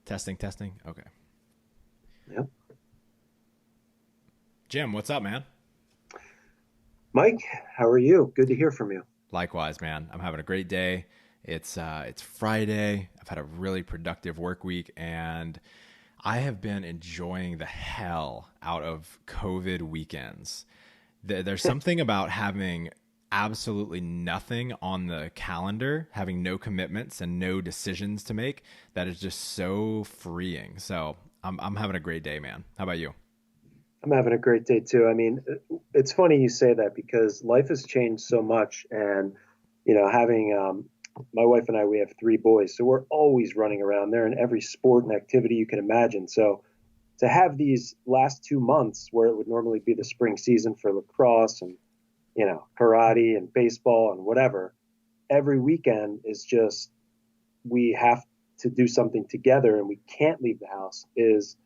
Testing, testing. Okay. Yep. Jim, what's up, man? Mike, how are you? Good to hear from you. Likewise, man. I'm having a great day. It's Friday. I've had a really productive work week, and I have been enjoying the hell out of COVID weekends. There's something about having absolutely nothing on the calendar, having no commitments and no decisions to make, that is just so freeing. So I'm having a great day, man. How about you? I'm having a great day too. I mean, it's funny you say that because life has changed so much. And, having my wife and I, we have three boys. So we're always running around. They're in every sport and activity you can imagine. So to have these last 2 months where it would normally be the spring season for lacrosse and, karate and baseball and whatever, every weekend is just, we have to do something together and we can't leave the house is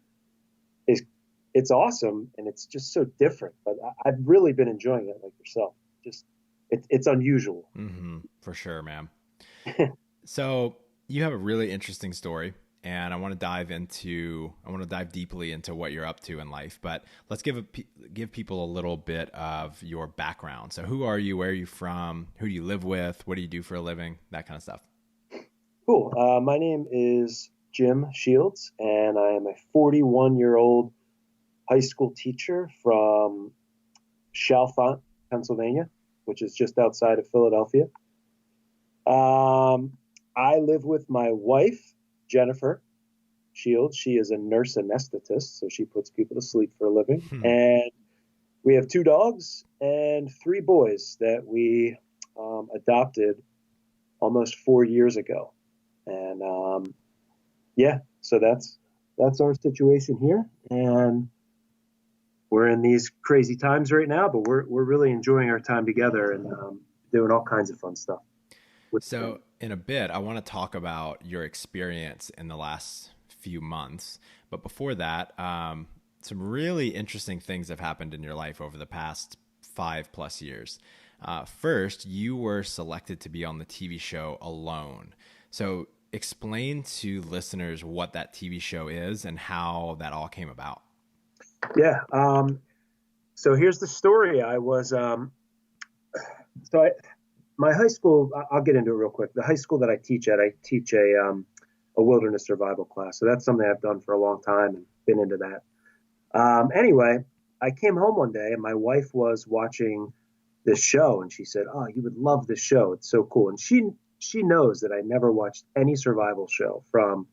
it's awesome and it's just so different. But I've really been enjoying it, like yourself. Just it's unusual. For sure, man. So you have a really interesting story, and I want to dive deeply into what you're up to in life. But let's give people a little bit of your background. So who are you? Where are you from? Who do you live with? What do you do for a living? That kind of stuff. Cool. My name is Jim Shields, and I am a 41-year-old high school teacher from Chalfont, Pennsylvania, which is just outside of Philadelphia. I live with my wife, Jennifer Shields. She is a nurse anesthetist, so she puts people to sleep for a living. And we have two dogs and three boys that we adopted almost 4 years ago. And yeah, so that's our situation here. And we're in these crazy times right now, but we're really enjoying our time together and doing all kinds of fun stuff. So in a bit, I want to talk about your experience in the last few months. But before that, some really interesting things have happened in your life over the past 5+ years. First, you were selected to be on the TV show Alone. So explain to listeners what that TV show is and how that all came about. Yeah. So here's the story. I was so I, my high school. I'll get into it real quick. The high school that I teach at, I teach a wilderness survival class. So that's something I've done for a long time and been into that. Anyway, I came home one day and my wife was watching this show and she said, "Oh, you would love this show. It's so cool." And she knows that I never watched any survival show, from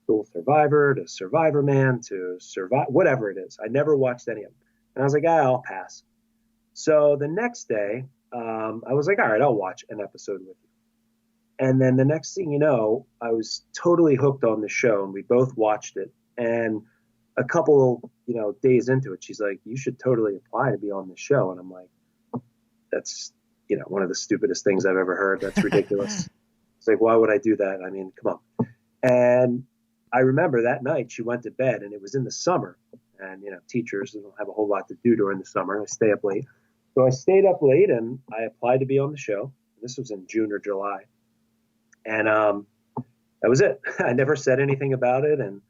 Dual Survivor to Survivor Man to Survive, whatever it is. I never watched any of them. And I was like, I'll pass. So the next day, I was like, all right, I'll watch an episode with you. And then the next thing you know, I was totally hooked on the show and we both watched it. And a couple, days into it, she's like, you should totally apply to be on the show. And I'm like, that's, one of the stupidest things I've ever heard. That's ridiculous. It's like, why would I do that? I mean, come on. And I remember that night she went to bed and it was in the summer and, teachers don't have a whole lot to do during the summer. I stay up late. So I stayed up late and I applied to be on the show. This was in June or July. And that was it. I never said anything about it and,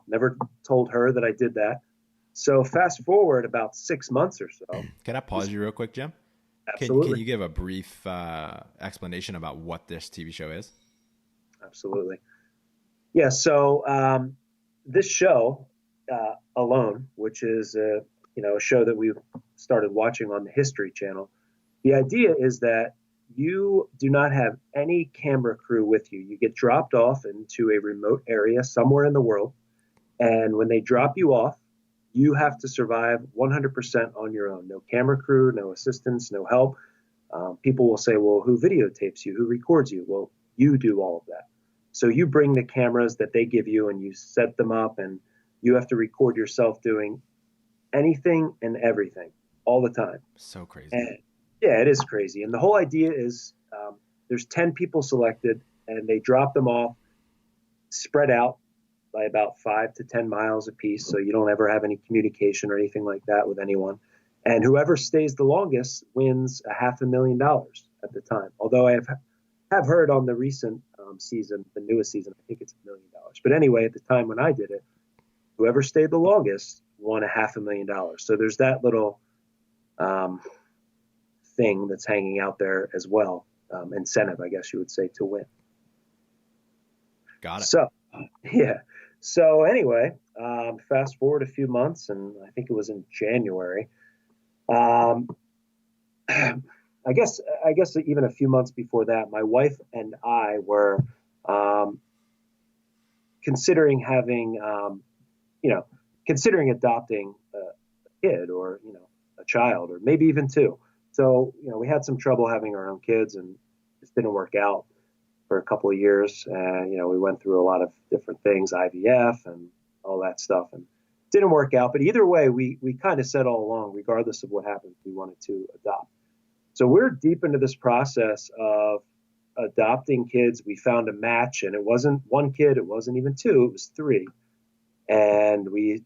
never told her that I did that. So fast forward about 6 months or so. Can I pause you real quick, Jim? Can Absolutely. you give a brief explanation about what this TV show is? Absolutely. Yeah. So this show, Alone, which is a show that we've started watching on the History Channel. The idea is that you do not have any camera crew with you. You get dropped off into a remote area somewhere in the world, and when they drop you off, you have to survive 100% on your own. No camera crew, no assistance, no help. People will say, well, who videotapes you? Who records you? Well, you do all of that. So you bring the cameras that they give you and you set them up and you have to record yourself doing anything and everything all the time. So crazy. And yeah, it is crazy. And the whole idea is there's 10 people selected and they drop them off spread out by about 5 to 10 miles apiece. So you don't ever have any communication or anything like that with anyone. And whoever stays the longest wins $500,000 at the time. Although I have heard on the recent season, the newest season, I think it's $1 million. But anyway, at the time when I did it, whoever stayed the longest won $500,000. So there's that little um, thing that's hanging out there as well, incentive, I guess you would say, to win. Got it. So, yeah. So anyway, fast forward a few months, and I think it was in January. Um, I guess even a few months before that, my wife and I were um, considering having, considering adopting a kid or a child or maybe even two. So we had some trouble having our own kids, and it didn't work out for a couple of years. And we went through a lot of different things, IVF and all that stuff, and didn't work out. But either way, we kind of said all along, regardless of what happened, we wanted to adopt. So we're deep into this process of adopting kids. We found a match, and it wasn't one kid, it wasn't even two, it was three. And we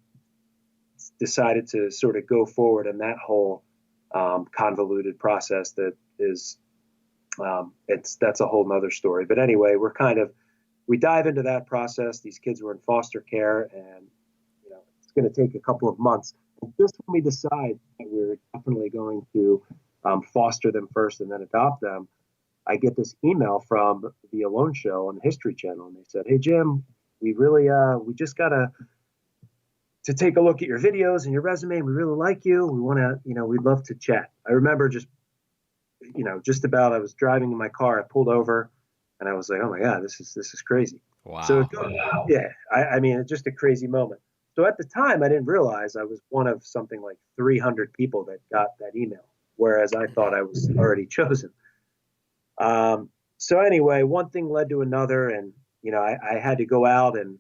decided to sort of go forward in that whole convoluted process that is, that's a whole nother story. But anyway, we dive into that process. These kids were in foster care, and it's going to take a couple of months. And just when we decide that we're definitely going to foster them first and then adopt them, I get this email from the Alone Show on the History Channel, and they said, "Hey Jim, we really we just got to take a look at your videos and your resume. We really like you. We want to, we'd love to chat." I remember just about, I was driving in my car, I pulled over, and I was like, "Oh my God, this is crazy." Wow. So yeah, I mean, it's just a crazy moment. So at the time, I didn't realize I was one of something like 300 people that got that email, whereas I thought I was already chosen. So anyway, one thing led to another, and I had to go out, and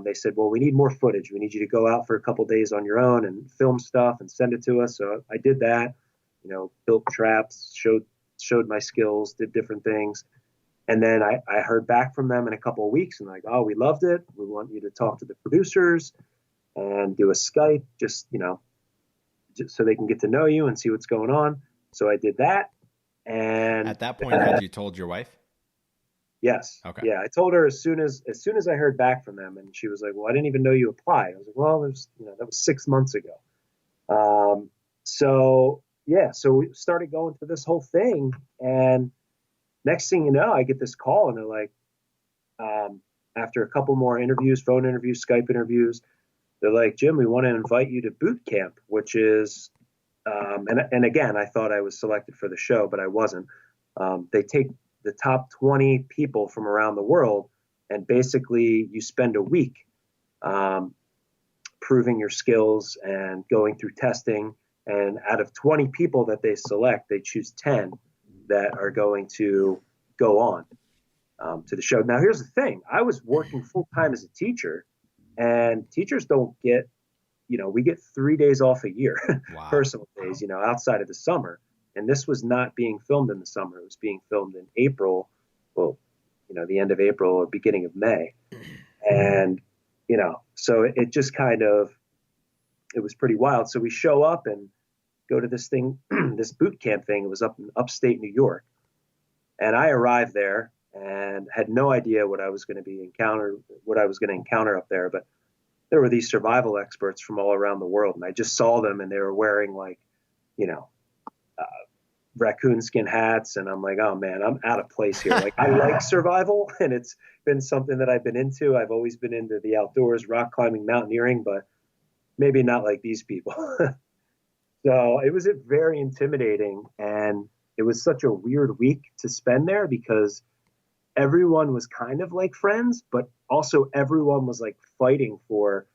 they said, "Well, we need more footage. We need you to go out for a couple days on your own and film stuff and send it to us." So I did that, built traps, showed my skills, did different things. And then I heard back from them in a couple of weeks, and like, "Oh, we loved it. We want you to talk to the producers and do a Skype, just so they can get to know you and see what's going on." So I did that. And at that point, had you told your wife? Yes. Okay. Yeah, I told her as soon as I heard back from them, and she was like, "Well, I didn't even know you applied." I was like, "Well, that was 6 months ago." So yeah, so we started going through this whole thing, and next thing you know, I get this call, and they're like, after a couple more interviews, phone interviews, Skype interviews, they're like, "Jim, we want to invite you to boot camp," which is, and again, I thought I was selected for the show, but I wasn't. They take the top 20 people from around the world, and basically you spend a week proving your skills and going through testing. And out of 20 people that they select, they choose 10 that are going to go on to the show. Now, here's the thing. I was working full time as a teacher, and teachers don't get, we get 3 days off a year, Wow. personal days, outside of the summer. And this was not being filmed in the summer. It was being filmed in April, well, the end of April or beginning of May. And, so it just it was pretty wild. So we show up and go to this thing, this boot camp thing. It was up in upstate New York. And I arrived there and had no idea what I was going to encounter up there. But there were these survival experts from all around the world. And I just saw them, and they were wearing raccoon skin hats, and I'm like, "Oh man, I'm out of place here." Like, I like survival, and it's been something that I've been into. I've always been into the outdoors, rock climbing, mountaineering, but maybe not like these people. So it was very intimidating, and it was such a weird week to spend there because everyone was kind of like friends, but also everyone was like fighting for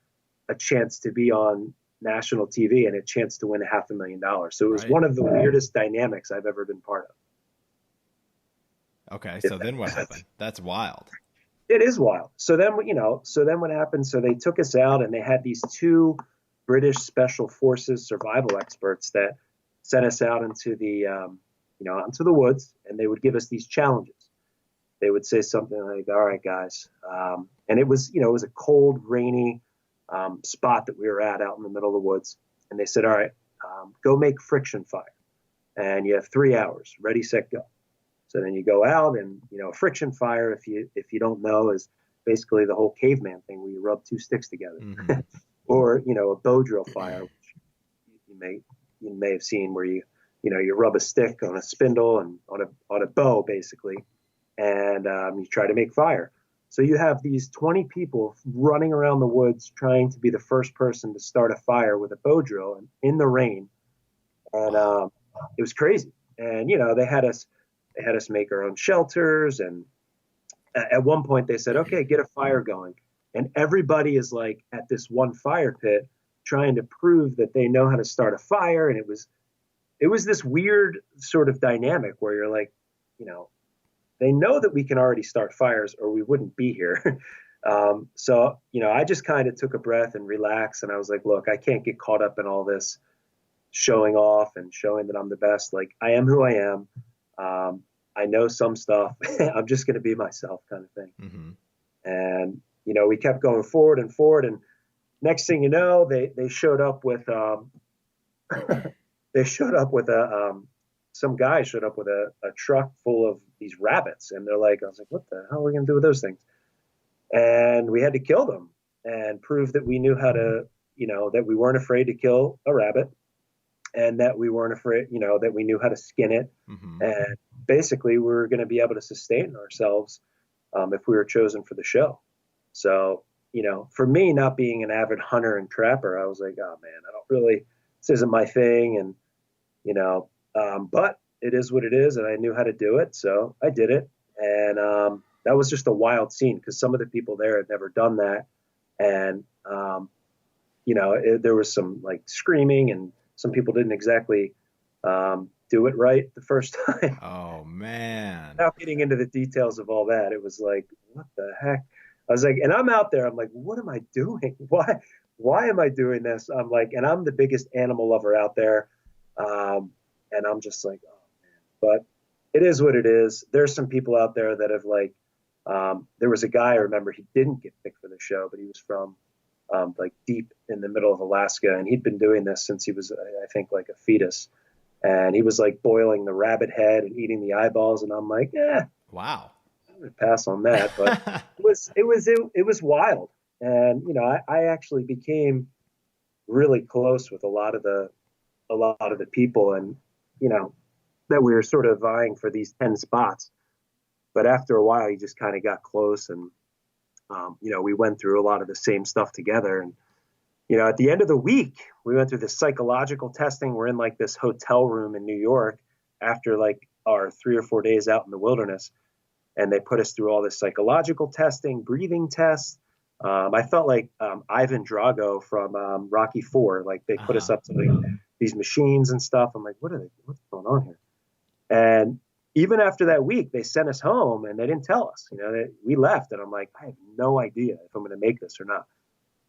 a chance to be on national TV and a chance to win $500,000. So it was one of the weirdest dynamics I've ever been part of. Okay. So then what happened? That's wild. It is wild. So then what happened? So they took us out, and they had these two British Special Forces survival experts that sent us out into the, into the woods, and they would give us these challenges. They would say something like, "All right, guys." And it was a cold, rainy, spot that we were at out in the middle of the woods. And they said, "All right, go make friction fire. And you have 3 hours, ready, set, go." So then you go out, and, friction fire, if you don't know, is basically the whole caveman thing where you rub two sticks together, Mm-hmm. or a bow drill fire, which you may have seen where you rub a stick on a spindle and on a bow basically, and you try to make fire. So you have these 20 people running around the woods trying to be the first person to start a fire with a bow drill and in the rain, and Wow. it was crazy. And they had us make our own shelters, and at one point they said, okay, get a fire going. And everybody is like at this one fire pit trying to prove that they know how to start a fire. And it was this weird sort of dynamic where you're like, you know, they know that we can already start fires or we wouldn't be here. So, I just kind of took a breath and relaxed. And I was like, look, I can't get caught up in all this showing off and showing that I'm the best. Like, I am who I am. I know some stuff. I'm just going to be myself, kind of thing. Mm-hmm. And, we kept going forward and forward. And next thing you know, they showed up with, they showed up with some guy showed up with a truck full of these rabbits. And I was like, what the hell are we going to do with those things? And we had to kill them and prove that we knew how to, that we weren't afraid to kill a rabbit, and that we weren't afraid, that we knew how to skin it. Mm-hmm. And basically we were going to be able to sustain ourselves if we were chosen for the show. So, for me, not being an avid hunter and trapper, I was like, oh man, I don't really, this isn't my thing. And, but it is what it is. And I knew how to do it. So I did it. And that was just a wild scene because some of the people there had never done that. And, there was some like screaming, and some people didn't exactly do it right the first time. Oh man. Without getting into the details of all that, it was like, what the heck? I was like, and I'm out there, I'm like, what am I doing? Why am I doing this? I'm like, and I'm the biggest animal lover out there. And I'm just like, oh man, but it is what it is. There's some people out there that have like, there was a guy, I remember, he didn't get picked for the show, but he was from like deep in the middle of Alaska. And he'd been doing this since he was, I think, like a fetus. And he was like boiling the rabbit head and eating the eyeballs. And I'm like, Wow. I'm gonna pass on that. But it was wild. And, I actually became really close with a lot of the people, and, that we were sort of vying for these 10 spots. But after a while, you just kind of got close, and, we went through a lot of the same stuff together. And, at the end of the week, we went through this psychological testing. We're in like this hotel room in New York after like our 3 or 4 days out in the wilderness. And they put us through all this psychological testing, breathing tests. I felt like Ivan Drago from Rocky IV. Like they put us up to like these machines and stuff. I'm like, what's going on here? And even after that week, they sent us home and they didn't tell us. We left, and I'm like, I have no idea if I'm going to make this or not.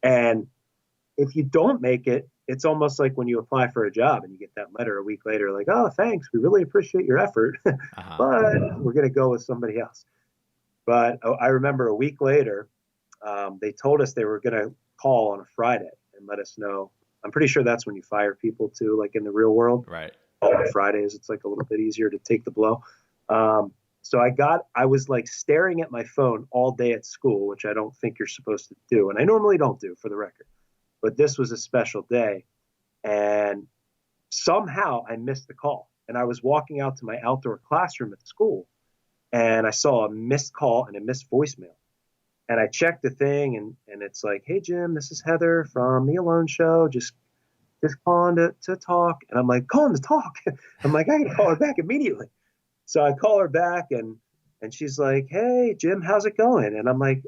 And if you don't make it, it's almost like when you apply for a job and you get that letter a week later, like, oh, thanks, we really appreciate your effort, but we're going to go with somebody else. But I remember a week later, they told us they were going to call on a Friday and let us know. I'm pretty sure that's when you fire people too, like in the real world. Right. On Fridays, it's like a little bit easier to take the blow. So I was like staring at my phone all day at school, which I don't think you're supposed to do. And I normally don't do, for the record. But this was a special day, and somehow I missed the call. And I was walking out to my outdoor classroom at school, and I saw a missed call and a missed voicemail. And I checked the thing, and it's like, hey, Jim, this is Heather from The Alone Show. Just calling to talk. And I'm like, calling to talk. I'm like, I can call her back immediately. So I call her back, and she's like, hey, Jim, how's it going? And I'm like,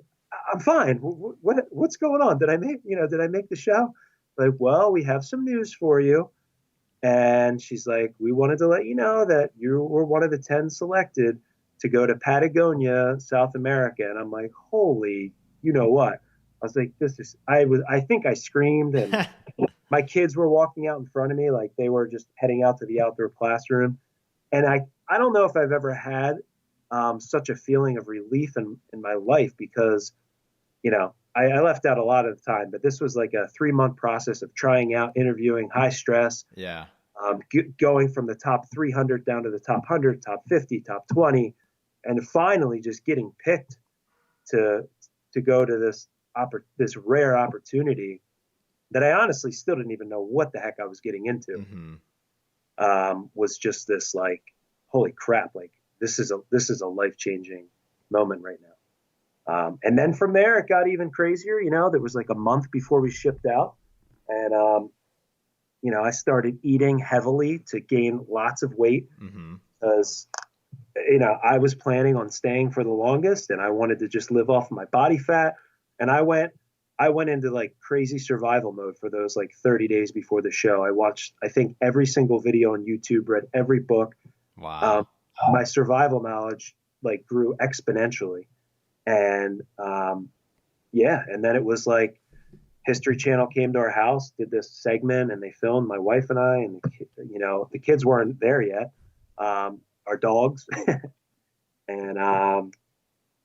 I'm fine. What's going on? Did I make the show? Like, well, we have some news for you. And she's like, we wanted to let you know that you were one of the 10 selected to go to Patagonia, South America. And I'm like, holy, you know what? I was like, I think I screamed, and my kids were walking out in front of me. Like they were just heading out to the outdoor classroom. And I don't know if I've ever had such a feeling of relief in my life, because I left out a lot of the time, but this was like a 3-month process of trying out, interviewing, high stress. Yeah. Going from the top 300 down to the top 100, top 50, top 20, and finally just getting picked to to go to this rare opportunity that I honestly still didn't even know what the heck I was getting into. Mm-hmm. Was just this like, holy crap, like this is a life-changing moment right now. And then from there, it got even crazier. There was like a month before we shipped out. And, I started eating heavily to gain lots of weight Mm-hmm. because, I was planning on staying for the longest and I wanted to just live off my body fat. And I went into like crazy survival mode for those like 30 days before the show. I watched, I think, every single video on YouTube, read every book. Wow. My survival knowledge like grew exponentially. And yeah, and then it was like History Channel came to our house, did this segment, and they filmed my wife and I, and the kids weren't there yet, our dogs, and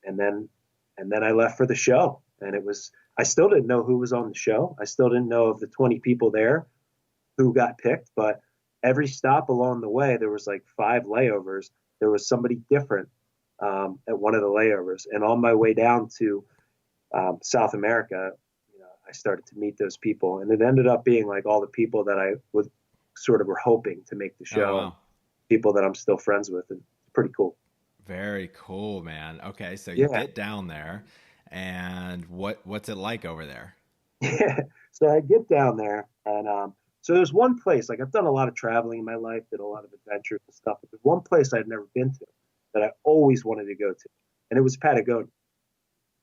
and then I left for the show, and I still didn't know who was on the show. I still didn't know of the 20 people there who got picked, but every stop along the way, there was like 5 layovers. There was somebody different at one of the layovers. And on my way down to South America, I started to meet those people, and it ended up being like all the people that I was sort of were hoping to make the show, Oh, wow. people that I'm still friends with, and it's pretty cool. Very cool, man. Okay, so you Yeah. get down there, and what's it like over there? Yeah. So I get down there, and so there's one place, like I've done a lot of traveling in my life, did a lot of adventures and stuff, but there's one place I'd never been to that I always wanted to go to, and it was Patagonia.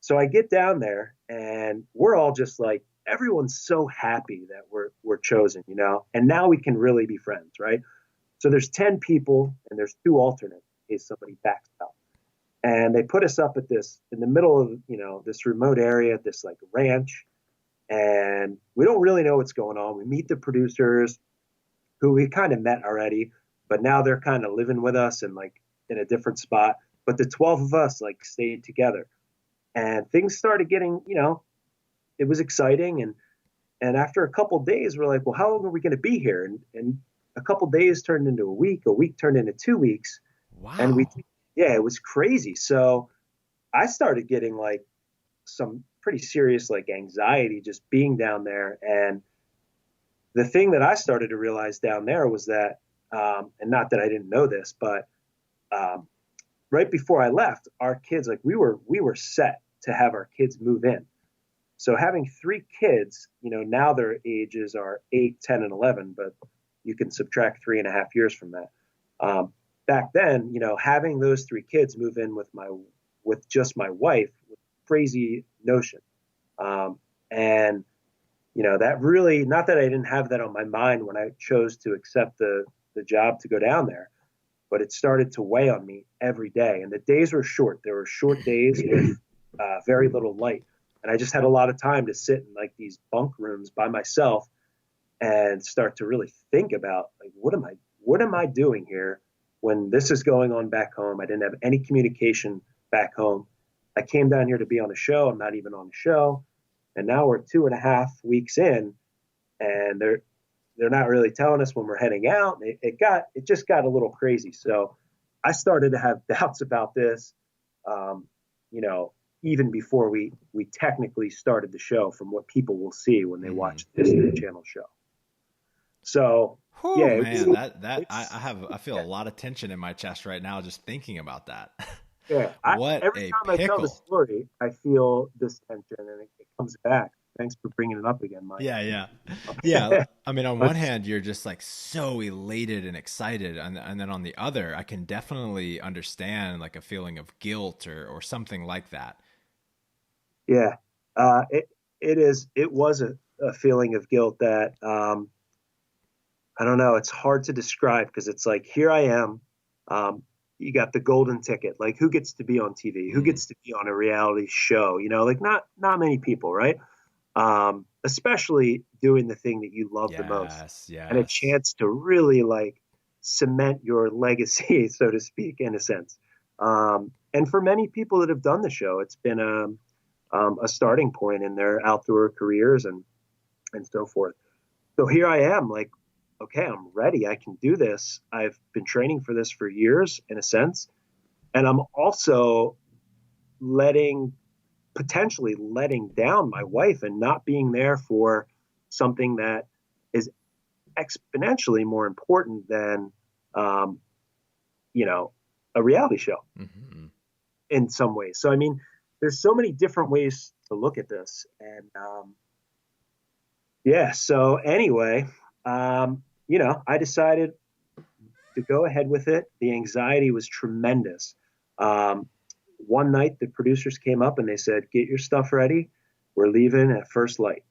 So I get down there and we're all just like, everyone's so happy that we're chosen, and now we can really be friends, right? So there's 10 people and there's 2 alternates in case somebody backs out. And they put us up at this, in the middle of, this remote area, this like ranch. And we don't really know what's going on. We meet the producers who we kind of met already, but now they're kind of living with us and like in a different spot. But the 12 of us like stayed together. And things started getting, it was exciting. And after a couple of days, we're like, well, how long are we going to be here? And a couple of days turned into a week turned into 2 weeks. And Wow. yeah, it was crazy. So I started getting like some pretty serious like anxiety just being down there. And the thing that I started to realize down there was that, and not that I didn't know this, but right before I left, our kids, like we were set to have our kids move in. So having 3 kids, now their ages are 8, 10, and 11, but you can subtract 3.5 years from that. Back then, having those 3 kids move in with just my wife was a crazy notion. And that really, not that I didn't have that on my mind when I chose to accept the job to go down there, but it started to weigh on me every day. And the days were short. There were short days with very little light. And I just had a lot of time to sit in like these bunk rooms by myself and start to really think about like, what am I doing here when this is going on back home? I didn't have any communication back home. I came down here to be on a show. I'm not even on a show. And now we're 2.5 weeks in, and they're not really telling us when we're heading out. It just got a little crazy. So I started to have doubts about this, even before we technically started the show, from what people will see when they watch the History Channel show. So Whew, yeah, man, I feel a lot of tension in my chest right now just thinking about that. yeah. What Every a time I tell the pickle. story, I feel this tension, and it comes back. Thanks for bringing it up again, Mike. Yeah, yeah. Yeah, I mean, on one Let's- hand, you're just like so elated and excited, and then on the other, I can definitely understand like a feeling of guilt or something like that. yeah, it was a feeling of guilt that I don't know. It's hard to describe because it's like, here I am. You got the golden ticket. Like, who gets to be on TV? Who Mm. gets to be on a reality show? Like not many people, right? Especially doing the thing that you love the most, Yes, and a yes. chance to really like cement your legacy, so to speak, in a sense. And for many people that have done the show, it's been a starting point in their outdoor careers and so forth. So here I am, like, okay, I'm ready. I can do this. I've been training for this for years, in a sense, and I'm also letting potentially letting down my wife and not being there for something that is exponentially more important than, um, you know, a reality show Mm-hmm. in some ways. So, I mean, there's so many different ways to look at this. And yeah, so anyway, I decided to go ahead with it. The anxiety was tremendous. Um, One night, the producers came up and they said, "Get your stuff ready. We're leaving at first light."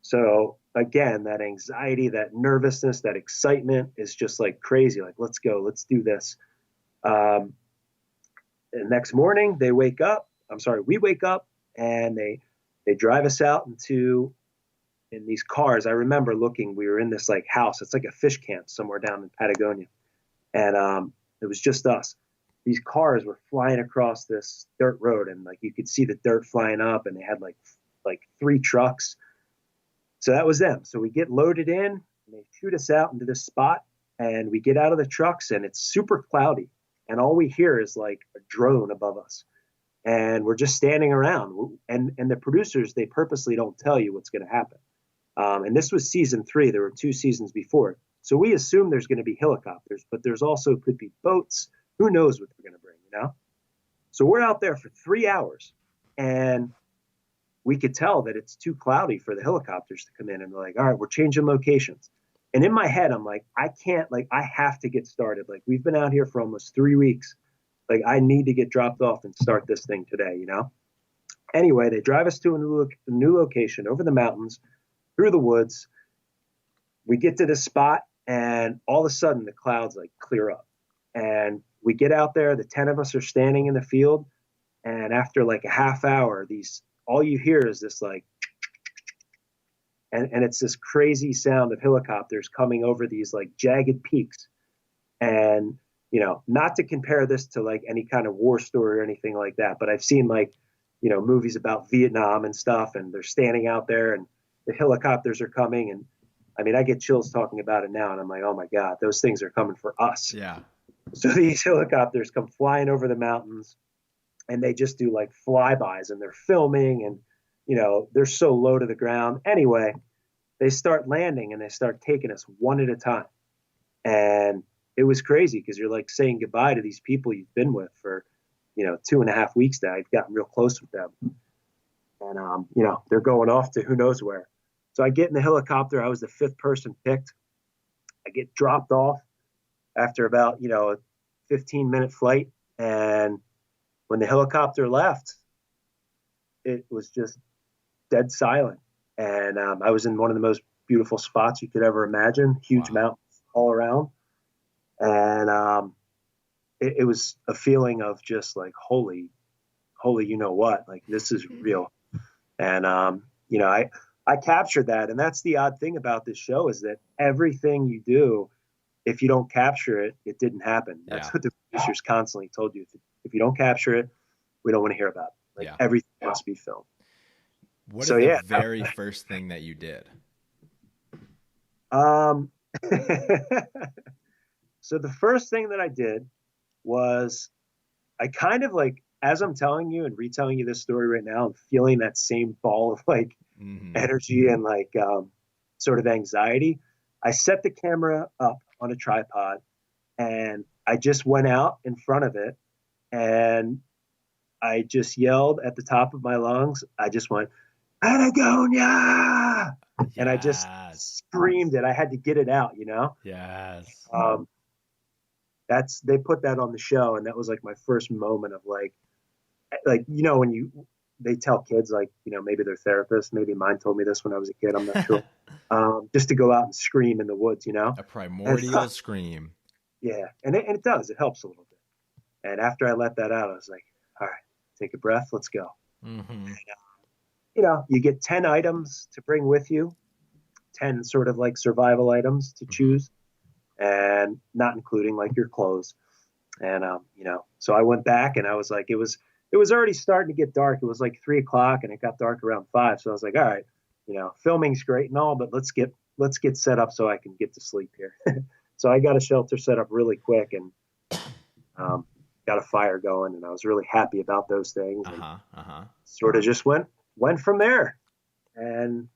So again, that anxiety, that nervousness, that excitement is just like crazy. Like, let's go, let's do this. Um, the next morning, they wake up. I'm sorry, we wake up and they drive us out in these cars. I remember looking. We were in this like house. It's like a fish camp somewhere down in Patagonia, and it was just us. These cars were flying across this dirt road, and like you could see the dirt flying up, and they had like three trucks. So that was them. So we get loaded in, and they shoot us out into this spot, and we get out of the trucks, and it's super cloudy, and all we hear is like a drone above us, and we're just standing around. And the producers, they purposely don't tell you what's going to happen. And this was season 3. There were 2 seasons before. So we assume there's going to be helicopters, but there's also could be boats. Who knows what they're going to bring, you know? So we're out there for 3 hours, and we could tell that it's too cloudy for the helicopters to come in. And they're like, all right, we're changing locations. And in my head, I'm like, I can't, like, I have to get started. Like, we've been out here for almost 3 weeks. Like, I need to get dropped off and start this thing today, you know? Anyway, they drive us to a new location over the mountains, through the woods. We get to this spot, and all of a sudden the clouds like clear up, and we get out there. The 10 of us are standing in the field, and after like a half hour, all you hear is this like, and it's this crazy sound of helicopters coming over these like jagged peaks. And not to compare this to like any kind of war story or anything like that, but I've seen like movies about Vietnam and stuff, and they're standing out there and the helicopters are coming, and I mean, I get chills talking about it now, and I'm like, oh my God, those things are coming for us. Yeah. So these helicopters come flying over the mountains, and they just do like flybys, and they're filming, and they're so low to the ground. Anyway, they start landing, and they start taking us one at a time, and it was crazy because you're like saying goodbye to these people you've been with for 2.5 weeks now. You've gotten real close with them, and they're going off to who knows where. So I get in the helicopter. I was the 5th person picked. I get dropped off after about, a 15-minute flight. And when the helicopter left, it was just dead silent. And I was in one of the most beautiful spots you could ever imagine, huge mountains all around. And it was a feeling of just like, holy, you know what? Like, this is real. And, I captured that. And that's the odd thing about this show is that everything you do, if you don't capture it, it didn't happen. That's what the producers constantly told you. If you don't capture it, we don't want to hear about it. Like, everything must be filmed. What is the very first thing that you did? So the first thing that I did was I kind of like, as I'm telling you and retelling you this story right now, I'm feeling that same ball of like energy and like sort of anxiety. I set the camera up on a tripod, and I just went out in front of it, and I just yelled at the top of my lungs. I just went, Patagonia! Yes. And I just screamed it. I had to get it out, Yes. They put that on the show, and that was like my first moment of like when they tell kids like, maybe their therapist, maybe mine told me this when I was a kid, I'm not sure, just to go out and scream in the woods, a primordial scream. Yeah. And it does, it helps a little bit. And after I let that out, I was like, all right, take a breath, let's go. And, you get 10 items to bring with you, 10 sort of like survival items to choose, and not including like your clothes. And, so I went back, and I was like, it was already starting to get dark. It was like 3:00, and it got dark around 5. So I was like, all right, filming's great and all, but let's get set up so I can get to sleep here. So I got a shelter set up really quick, and got a fire going, and I was really happy about those things. sort of just went from there. And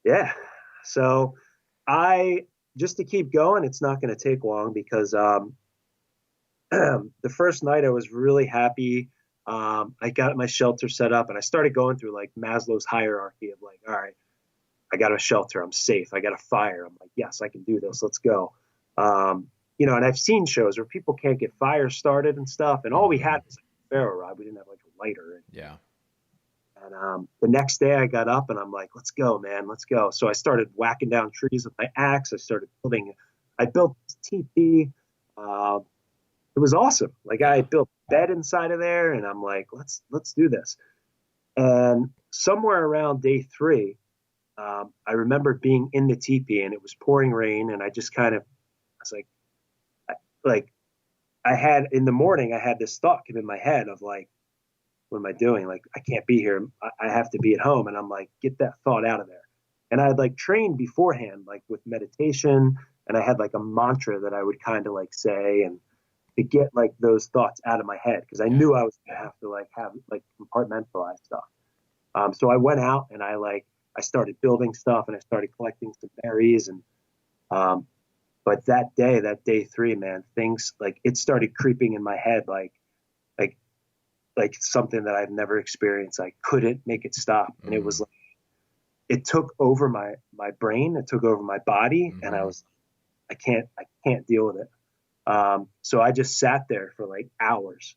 yeah, so I just to keep going, it's not going to take long because the first night I was really happy. I got my shelter set up and I started going through like Maslow's hierarchy of like, all right, I got a shelter, I'm safe, I got a fire. I'm like, yes, I can do this. Let's go. And I've seen shows where people can't get fires started and stuff, and all we had was a ferro rod. We didn't have like a lighter. Yeah. And the next day I got up and I'm like, let's go, man, let's go. So I started whacking down trees with my axe. I built this teepee. It was awesome. Like I built a bed inside of there and I'm like, let's do this. And somewhere around day 3, I remember being in the teepee and it was pouring rain. And I just kind of, I was like I had in the morning, I had this thought come in my head of like, what am I doing? Like, I can't be here. I have to be at home. And I'm like, get that thought out of there. And I had like trained beforehand, like with meditation. And I had like a mantra that I would kind of like say and to get like those thoughts out of my head. Cause I knew I was going to have to like have like compartmentalize stuff. So I went out and I started building stuff and I started collecting some berries. And, but that day 3, man, things like it started creeping in my head, like something that I've never experienced. I couldn't make it stop. And it was like, it took over my brain. It took over my body. And I was, I can't deal with it. So I just sat there for like hours,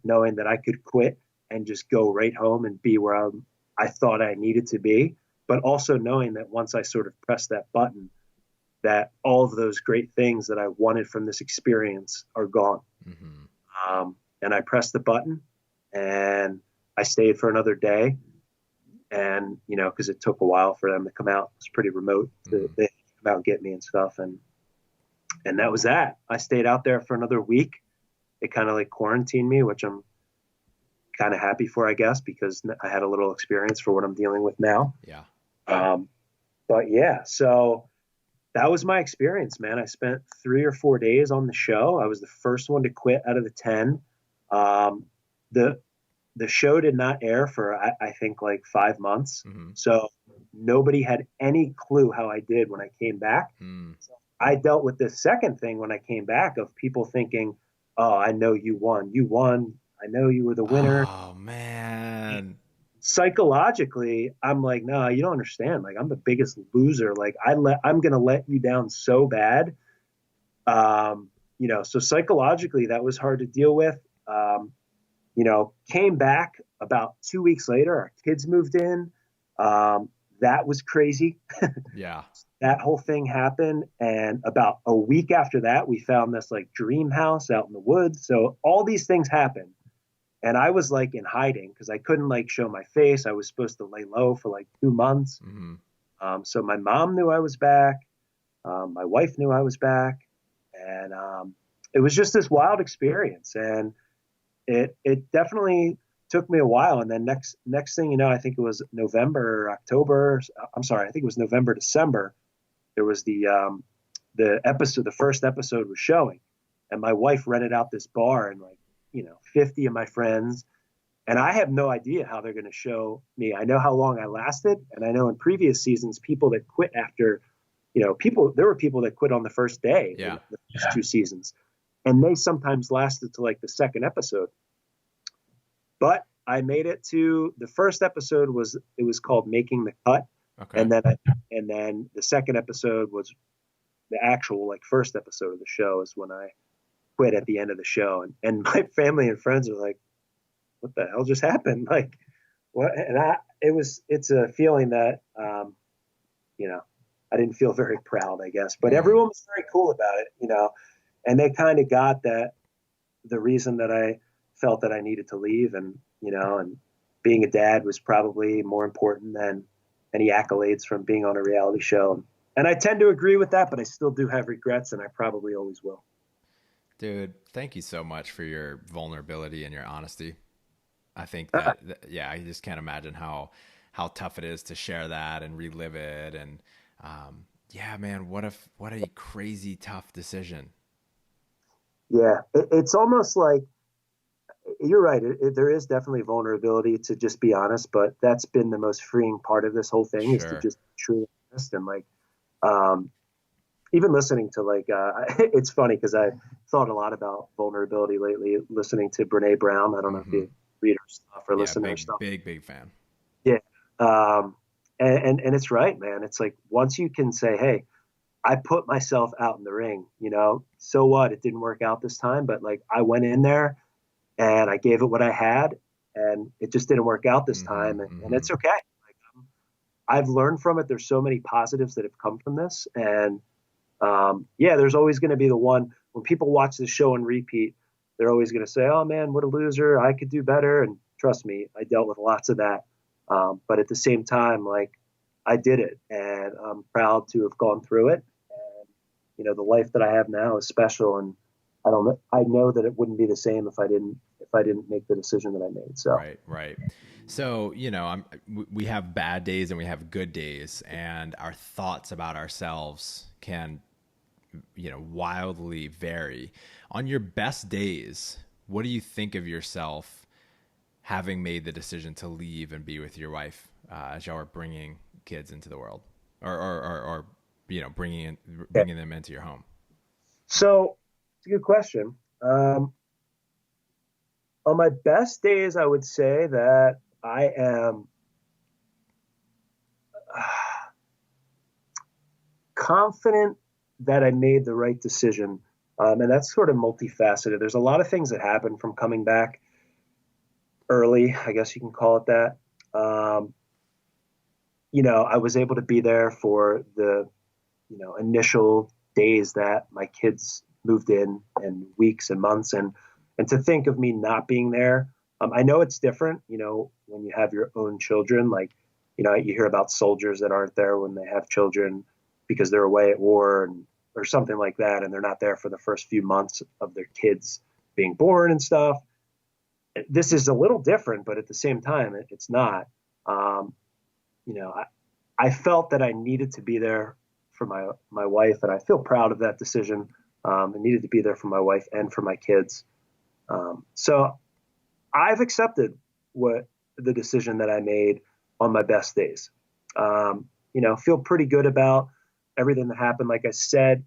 knowing that I could quit and just go right home and be where I thought I needed to be. But also knowing that once I sort of pressed that button, that all of those great things that I wanted from this experience are gone. And I pressed the button and I stayed for another day. And, cause it took a while for them to come out. It was pretty remote to they come out and get me and stuff. And that was that. I stayed out there for another week. It kind of like quarantined me, which I'm kind of happy for, I guess, because I had a little experience for what I'm dealing with now. Yeah. But yeah, so that was my experience, man. I spent 3 or 4 days on the show. I was the first one to quit out of the 10. The show did not air for, I think like 5 months. So nobody had any clue how I did when I came back. So I dealt with this second thing when I came back of people thinking, oh, I know you won. You won. I know you were the winner. Oh man. Psychologically, I'm like, no, you don't understand. Like I'm the biggest loser. Like I'm going to let you down so bad. So psychologically that was hard to deal with. Came back about 2 weeks later, our kids moved in. That was crazy. Yeah. That whole thing happened. And about a week after that, we found this like dream house out in the woods. So all these things happened. And I was like in hiding because I couldn't like show my face. I was supposed to lay low for like 2 months. So my mom knew I was back. My wife knew I was back. And it was just this wild experience. And it definitely took me a while. And then next thing you know, I think it was November, October. I'm sorry, I think it was November, December. There was the episode, the first episode was showing, and my wife rented out this bar and 50 of my friends, and I have no idea how they're going to show me. I know how long I lasted, and I know in previous seasons, people that quit after, there were people that quit on the first day. Yeah. The first 2 seasons, and they sometimes lasted to like the second episode. But I made it to the first episode it was called Making the Cut. Okay. And then the second episode was the actual like first episode of the show is when I quit at the end of the show. And my family and friends are like, what the hell just happened? Like what? And it's a feeling that, I didn't feel very proud, I guess, but everyone was very cool about it, and they kind of got that the reason that I felt that I needed to leave and being a dad was probably more important than any accolades from being on a reality show. And I tend to agree with that, but I still do have regrets and I probably always will. Dude, thank you so much for your vulnerability and your honesty. I think that, I just can't imagine how tough it is to share that and relive it. And, man, what a crazy tough decision. Yeah. It's almost like, You're right. There is definitely vulnerability to just be honest, but that's been the most freeing part of this whole thing is to Sure. just be truly honest. And like, um, even listening to like, it's funny because I thought a lot about vulnerability lately, listening to Brene Brown. I don't know if Hmm. you read her stuff or Yeah, listen to her big, stuff. big, big fan. Yeah. Um, and it's right, man. It's like once you can say, hey, I put myself out in the ring, so what? It didn't work out this time, but like I went in there and I gave it what I had, and it just didn't work out this Hmm. time, and Hmm. it's okay. Like, I've learned from it. There's so many positives that have come from this, and yeah, there's always going to be the one when people watch the show and repeat, they're always going to say, "Oh man, what a loser! I could do better." And trust me, I dealt with lots of that. But at the same time, like I did it, and I'm proud to have gone through it. And the life that I have now is special, and I don't know. I know that it wouldn't be the same if I didn't make the decision that I made. So Right, right. So, we have bad days and we have good days, and our thoughts about ourselves can, wildly vary. On your best days, what do you think of yourself having made the decision to leave and be with your wife as y'all are bringing kids into the world, or okay. bringing them into your home? So it's a good question. On my best days, I would say that I am confident that I made the right decision. And that's sort of multifaceted. There's a lot of things that happen from coming back early, I guess you can call it that. Um, I was able to be there for the, initial days that my kids moved in and weeks and months. And to think of me not being there, I know it's different, when you have your own children, like, you hear about soldiers that aren't there when they have children because they're away at war or something like that. And they're not there for the first few months of their kids being born and stuff. This is a little different, but at the same time, it's not. Um, I felt that I needed to be there for my wife, and I feel proud of that decision. I needed to be there for my wife and for my kids. So I've accepted what the decision that I made on my best days. Feel pretty good about everything that happened. Like I said,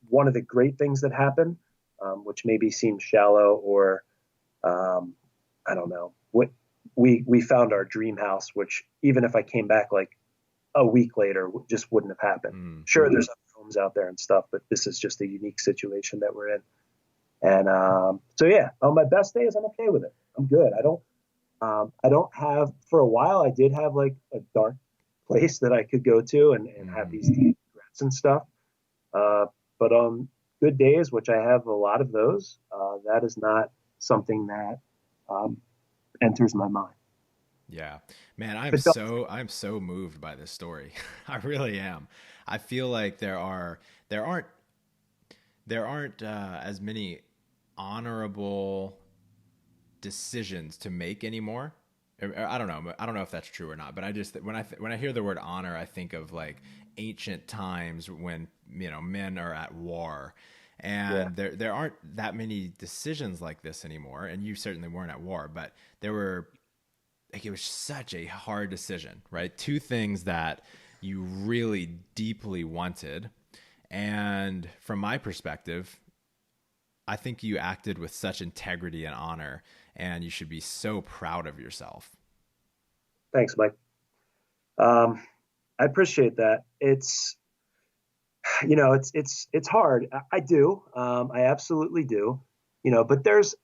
one of the great things that happened, which maybe seems shallow or um, I don't know, what we found our dream house, which even if I came back like a week later, just wouldn't have happened. Mm. Sure, there's other homes out there and stuff, but this is just a unique situation that we're in. And so yeah, on my best days, I'm okay with it. I'm good. I don't have for a while. I did have like a dark place that I could go to and have Hmm. these deep regrets and stuff. Uh, but on good days, which I have a lot of those, that is not something that um, enters my mind. Yeah, man, If it does, I'm so moved by this story. I really am. I feel like there aren't as many honorable decisions to make anymore. I don't know. I don't know if that's true or not. But I just when I hear the word honor, I think of like ancient times when men are at war, yeah, and there aren't that many decisions like this anymore. And you certainly weren't at war, but there were like it was such a hard decision, right? Two things that you really deeply wanted. And from my perspective, I think you acted with such integrity and honor, and you should be so proud of yourself. thanks, Mike. Um, I appreciate that. It's hard. I do. I absolutely do. But there's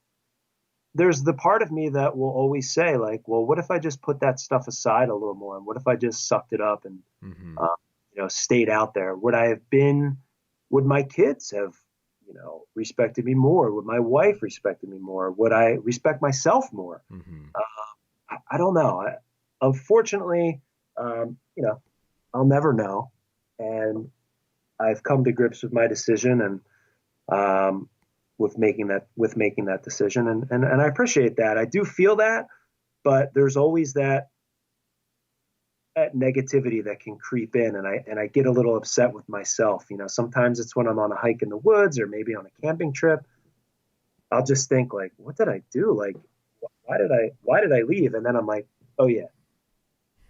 the part of me that will always say like, well, what if I just put that stuff aside a little more? And what if I just sucked it up and Hmm. um, stayed out there? Would my kids have respected me more? Would my wife respected me more? Would I respect myself more? Hmm. I don't know. Unfortunately, I'll never know. And I've come to grips with my decision and um, with making that decision, and I appreciate that. I do feel that, but there's always that negativity that can creep in, and I get a little upset with myself. Sometimes it's when I'm on a hike in the woods or maybe on a camping trip, I'll just think like, what did I do? Like, why did I leave? And then I'm like, oh yeah,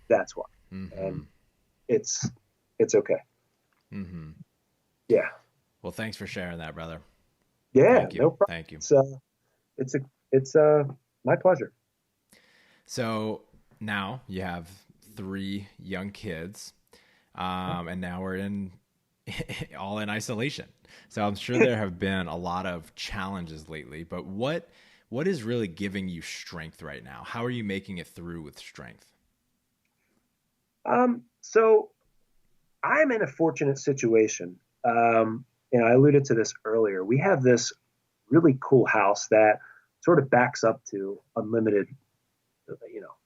that's why. Mm-hmm. And it's, it's okay. Mm-hmm. Yeah. Well, thanks for sharing that, brother. Yeah. Thank you. No problem. Thank you. It's a, it's my pleasure. So now you have three young kids, and now we're in all in isolation. So I'm sure there have been a lot of challenges lately. But what is really giving you strength right now? How are you making it through with strength? So I'm in a fortunate situation. I alluded to this earlier. We have this really cool house that sort of backs up to unlimited,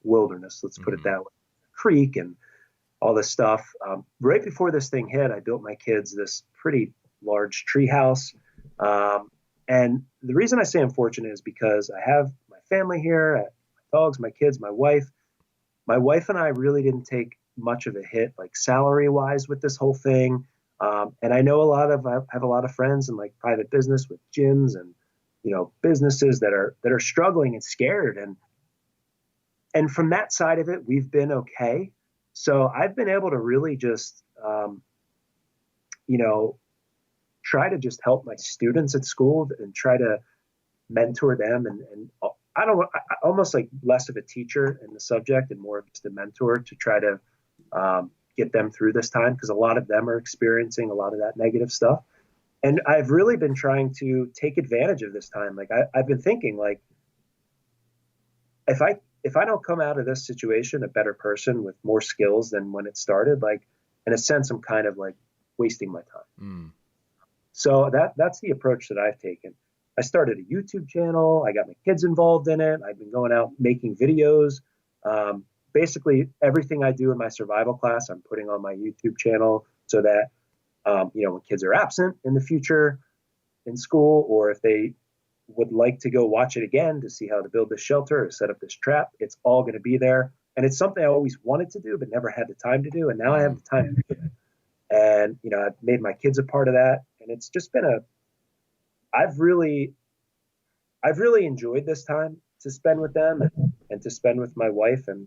wilderness. Let's put it Mm-hmm. that way. Creek and all this stuff. Right before this thing hit, I built my kids this pretty large tree house. And the reason I say I'm fortunate is because I have my family here, my dogs, my kids, my wife. My wife and I really didn't take much of a hit, like salary wise, with this whole thing. And I have a lot of friends in like private business with gyms and businesses that are struggling and scared, and from that side of it, we've been okay. So I've been able to really just you know try to just help my students at school and try to mentor them, and I don't almost like less of a teacher in the subject and more of just a mentor to try to get them through this time, because a lot of them are experiencing a lot of that negative stuff. And I've really been trying to take advantage of this time. Like I've been thinking, like if I don't come out of this situation a better person with more skills than when it started, like in a sense, I'm kind of like wasting my time. Mm. So that's the approach that I've taken. I started a YouTube channel. I got my kids involved in it. I've been going out making videos. Basically, everything I do in my survival class, I'm putting on my YouTube channel so that when kids are absent in the future in school, or if they would like to go watch it again to see how to build this shelter or set up this trap, it's all going to be there. And it's something I always wanted to do, but never had the time to do. And now I have Mm. the time to do it. And, I've made my kids a part of that. And it's just been I've really, I've really enjoyed this time to spend with them and to spend with my wife. And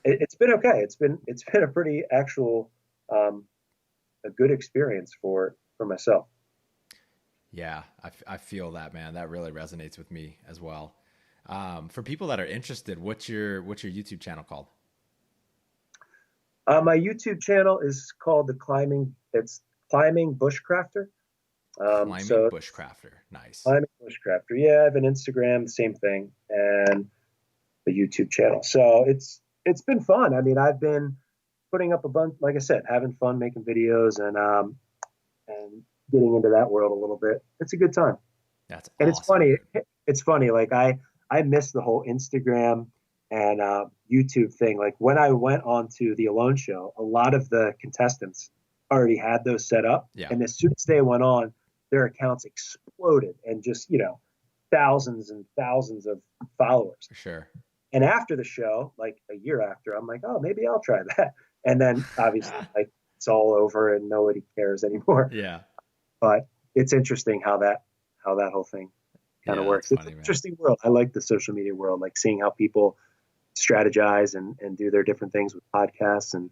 it's been okay. It's been a pretty um, a good experience for myself. Yeah, I feel that, man. That really resonates with me as well. For people that are interested, what's your YouTube channel called? My YouTube channel is called it's Climbing Bushcrafter. Climbing So Bushcrafter. Nice. Climbing Bushcrafter. Yeah, I have an Instagram, same thing, and the YouTube channel. So it's been fun. I mean, I've been putting up a bunch, like I said, having fun making videos and getting into that world a little bit. It's a good time. That's And it's awesome, funny. dude. It's funny. Like I miss the whole Instagram and YouTube thing. Like when I went on to the Alone show, a lot of the contestants already had those set up, Yeah, and as soon as they went on, their accounts exploded and just thousands and thousands of followers. for sure. And after the show, like a year after, I'm like, oh, maybe I'll try that. And then obviously, like it's all over and nobody cares anymore. Yeah. But it's interesting how that whole thing kind of Yeah, that's works. It's an funny, man. interesting world. I like the social media world, like seeing how people strategize and do their different things with podcasts and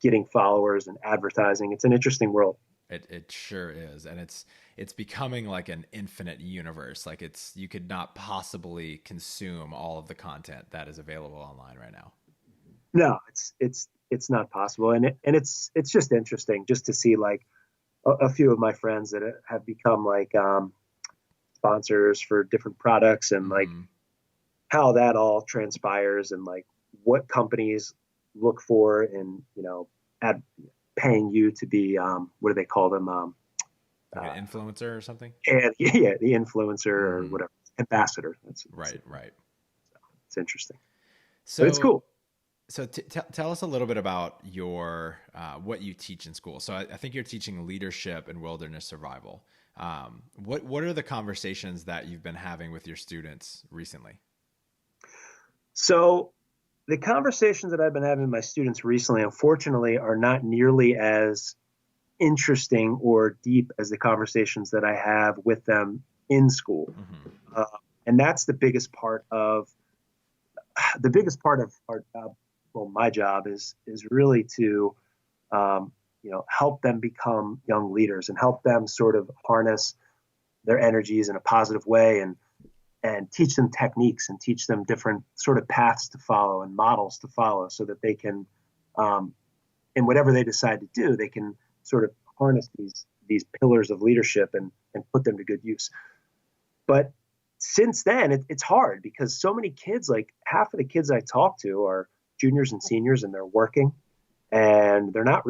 getting followers and advertising. It's an interesting world. It sure is, and it's becoming like an infinite universe. Like it's you could not possibly consume all of the content that is available online right now. No, it's not possible, and it's just interesting just to see like a few of my friends that have become like sponsors for different products, and like Hmm. how that all transpires, and like what companies look for in ad, paying you to be what do they call them, Like uh, an influencer or something. and yeah, the influencer or Hmm. whatever, ambassador. That's Right, it. right. It's interesting, but it's So cool. So tell us a little bit about your what you teach in school. So I think you're teaching leadership and wilderness survival. What are the conversations that you've been having with your students recently? So the conversations that I've been having with my students recently, unfortunately, are not nearly as interesting or deep as the conversations that I have with them in school. Hmm. Uh, and that's the biggest part of our job. Well, my job is really to help them become young leaders and help them sort of harness their energies in a positive way and teach them techniques and teach them different sort of paths to follow and models to follow so that they can um, in whatever they decide to do, they can sort of harness these pillars of leadership and put them to good use. But since then, it's hard because so many kids, like half of the kids I talk to are juniors and seniors, and they're working, and they're not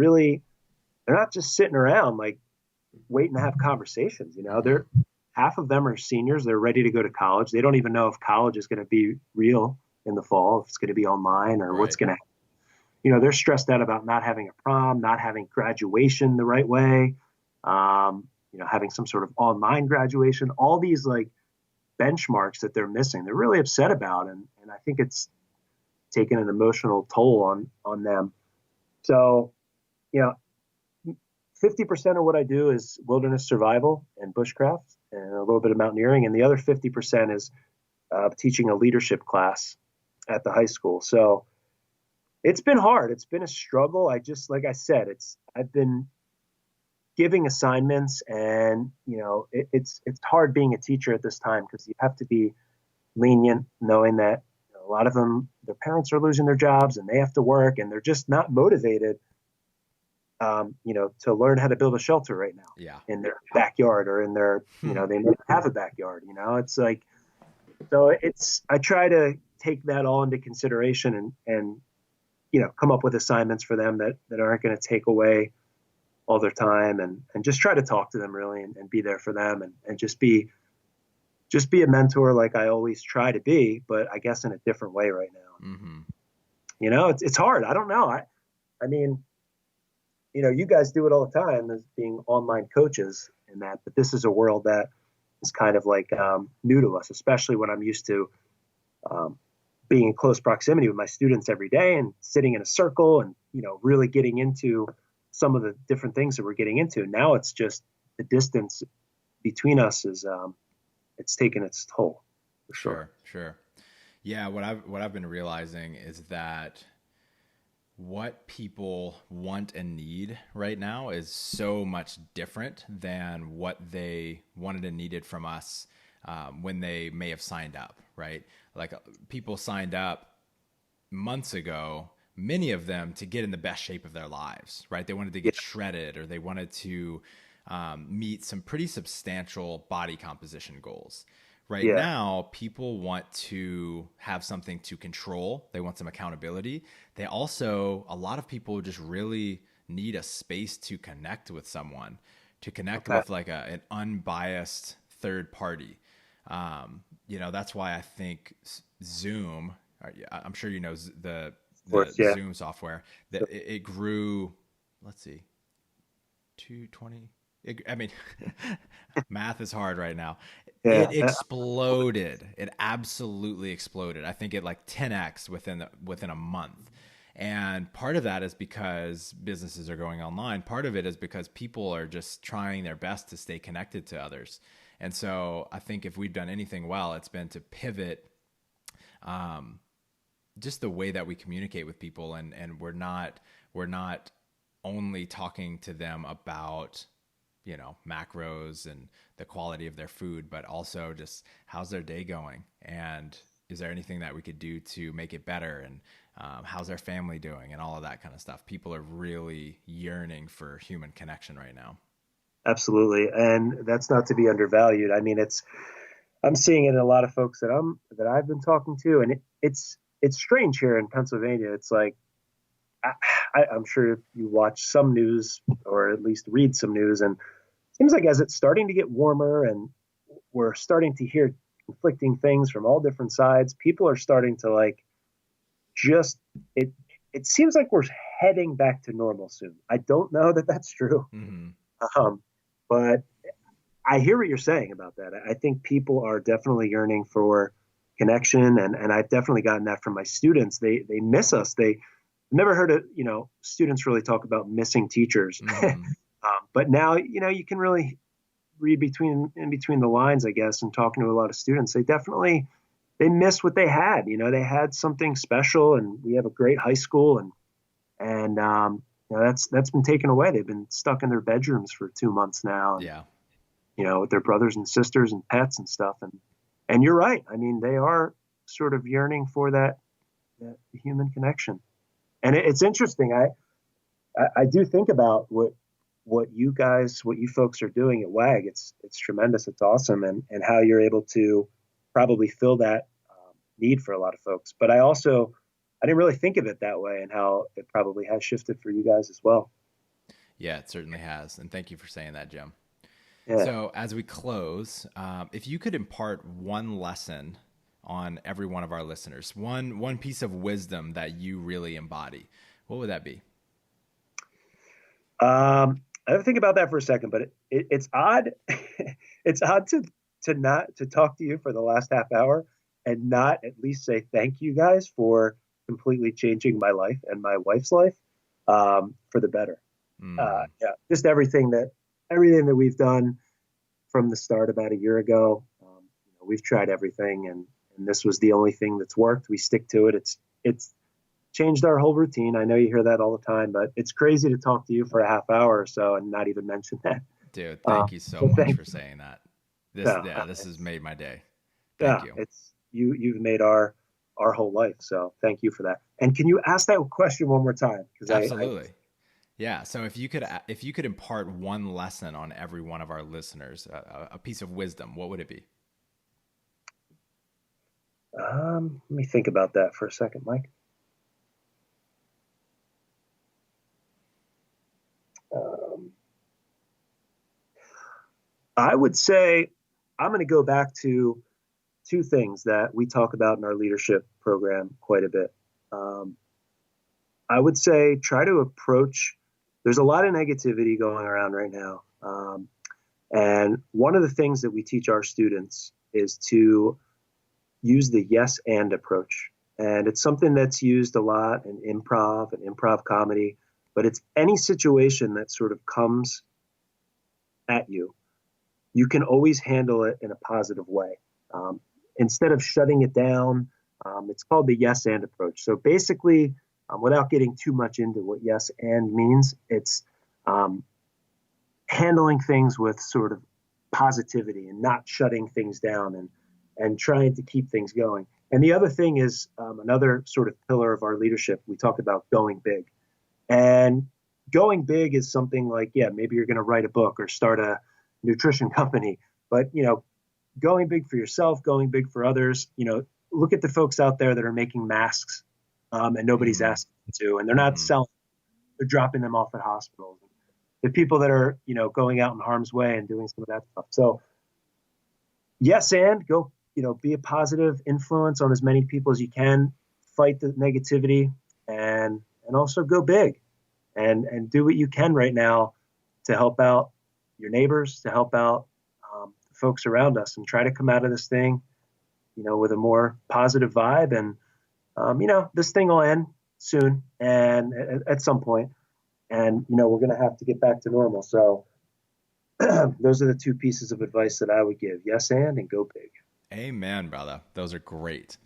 just sitting around like waiting to have conversations. Hmm. They're half of them are seniors. They're ready to go to college. They don't even know if college is going to be real in the fall, if it's going to be online or what's Right. going to. They're stressed out about not having a prom, not having graduation the right way, having some sort of online graduation. All these like benchmarks that they're missing, they're really upset about, and I think it's taken an emotional toll on them. So, you know, 50% of what I do is wilderness survival and bushcraft and a little bit of mountaineering. And the other 50% is teaching a leadership class at the high school. So it's been hard. It's been a struggle. Like I said, I've been giving assignments and, it's hard being a teacher at this time because you have to be lenient knowing that a lot of them, their parents are losing their jobs and they have to work and they're just not motivated to learn how to build a shelter right now Yeah. in their backyard or in their, they may have a backyard, it's like, so I try to take that all into consideration and come up with assignments for them that aren't going to take away all their time and just try to talk to them really and be there for them and just be a mentor like I always try to be, but I guess in a different way right now. Hmm. It's hard. I don't know. I mean, you guys do it all the time as being online coaches and that, but this is a world that is kind of like new to us, especially when I'm used to um, being in close proximity with my students every day and sitting in a circle and, really getting into some of the different things that we're getting into. Now it's just the distance between us is it's taken its toll for sure. Sure. Sure. Yeah. What I've been realizing is that what people want and need right now is so much different than what they wanted and needed from us when they may have signed up, right? Like people signed up months ago, many of them to get in the best shape of their lives, right? They wanted to Yeah, get shredded or they wanted to meet some pretty substantial body composition goals. Right yeah, now, people want to have something to control. They want some accountability. They also, a lot of people just really need a space to connect with someone, to connect okay, with like an unbiased third party. That's why I think Zoom, I'm sure you know of the course, yeah, Zoom software, that it grew, let's see, 220. I mean, math is hard right now. yeah, It exploded. It absolutely exploded. I think it like 10x within a month. And part of that is because businesses are going online. Part of it is because people are just trying their best to stay connected to others. And so I think if we've done anything well, it's been to pivot just the way that we communicate with people, and we're not only talking to them about macros and the quality of their food, but also just how's their day going, and is there anything that we could do to make it better, and how's their family doing, and all of that kind of stuff. People are really yearning for human connection right now. absolutely, and that's not to be undervalued. I mean, I'm seeing it in a lot of folks that I've been talking to, and it's strange here in Pennsylvania. It's like I'm sure you watch some news or at least read some news, and it seems like as it's starting to get warmer and we're starting to hear conflicting things from all different sides, people are starting to like just it. It seems like we're heading back to normal soon. I don't know that that's true, Mm-hmm. um, but I hear what you're saying about that. I think people are definitely yearning for connection, and I've definitely gotten that from my students. They miss us. They never heard of students really talk about missing teachers, Mm-hmm. but now you can really read in between the lines, I guess, and talking to a lot of students, they miss what they had. They had something special, and we have a great high school, and that's been taken away. They've been stuck in their bedrooms for 2 months now, and Yeah. with their brothers and sisters and pets and stuff. And you're right. I mean, they are sort of yearning for that human connection. And it's interesting. I do think about what you folks are doing at WAG. It's tremendous. It's awesome, and how you're able to probably fill that need for a lot of folks. But I didn't really think of it that way, and how it probably has shifted for you guys as well. Yeah, it certainly has. And thank you for saying that, Jim. Yeah. So as we close, if you could impart one lesson on every one of our listeners, one piece of wisdom that you really embody, what would that be? I have to think about that for a second, but it's odd. It's odd to talk to you for the last half hour and not at least say thank you guys for completely changing my life and my wife's life for the better. Yeah, just everything that we've done from the start about a year ago. We've tried everything, and this was the only thing that's worked. We stick to it. It's changed our whole routine. I know you hear that all the time, but it's crazy to talk to you for a half hour or so and not even mention that. Dude, thank you so much for saying that. This has made my day. Thank you. You've made our whole life. So thank you for that. And can you ask that question one more time? Absolutely. Yeah. So if you could impart one lesson on every one of our listeners, a piece of wisdom, what would it be? Let me think about that for a second, Mike. I would say I'm going to go back to two things that we talk about in our leadership program quite a bit. I would say try to approach, there's a lot of negativity going around right now. And one of the things that we teach our students is to use the yes and approach. And it's something that's used a lot in improv and improv comedy, but it's any situation that sort of comes at you. You can always handle it in a positive way. Instead of shutting it down, it's called the yes and approach. So basically, without getting too much into what yes and means, it's handling things with sort of positivity and not shutting things down and trying to keep things going. And the other thing is another sort of pillar of our leadership. We talk about going big. And going big is something like, maybe you're going to write a book or start a nutrition company, but going big for yourself, going big for others. Look at the folks out there that are making masks, and nobody's asking them to, and they're not selling. They're dropping them off at hospitals. The people that are going out in harm's way and doing some of that stuff. So yes, and go be a positive influence on as many people as you can. Fight the negativity and also go big, and do what you can right now to help out your neighbors, to help out the folks around us, and try to come out of this thing, with a more positive vibe. And, this thing will end soon and at some point, and, we're going to have to get back to normal. So those are the two pieces of advice that I would give. Yes, and go big. Amen, brother. Those are great.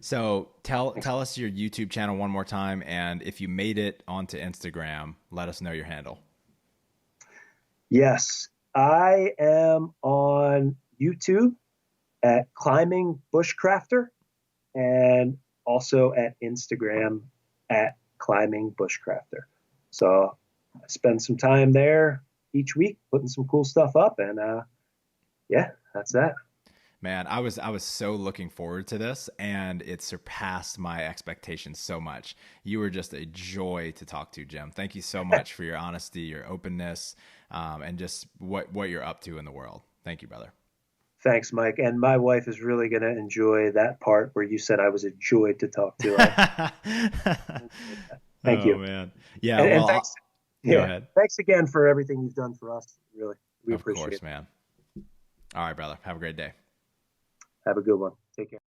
So tell us your YouTube channel one more time. And if you made it onto Instagram, let us know your handle. Yes, I am on YouTube at Climbing Bushcrafter, and also at Instagram at Climbing Bushcrafter. So I spend some time there each week putting some cool stuff up, and that's that. Man, I was so looking forward to this, and it surpassed my expectations so much. You were just a joy to talk to, Jim. Thank you so much for your honesty, your openness, and just what you're up to in the world. Thank you, brother. Thanks, Mike. And my wife is really going to enjoy that part where you said I was a joy to talk to. Thank you. Oh, man. Yeah. And thanks. Go ahead. Thanks again for everything you've done for us. Really, we appreciate it. Of course, man. All right, brother. Have a great day. Have a good one. Take care.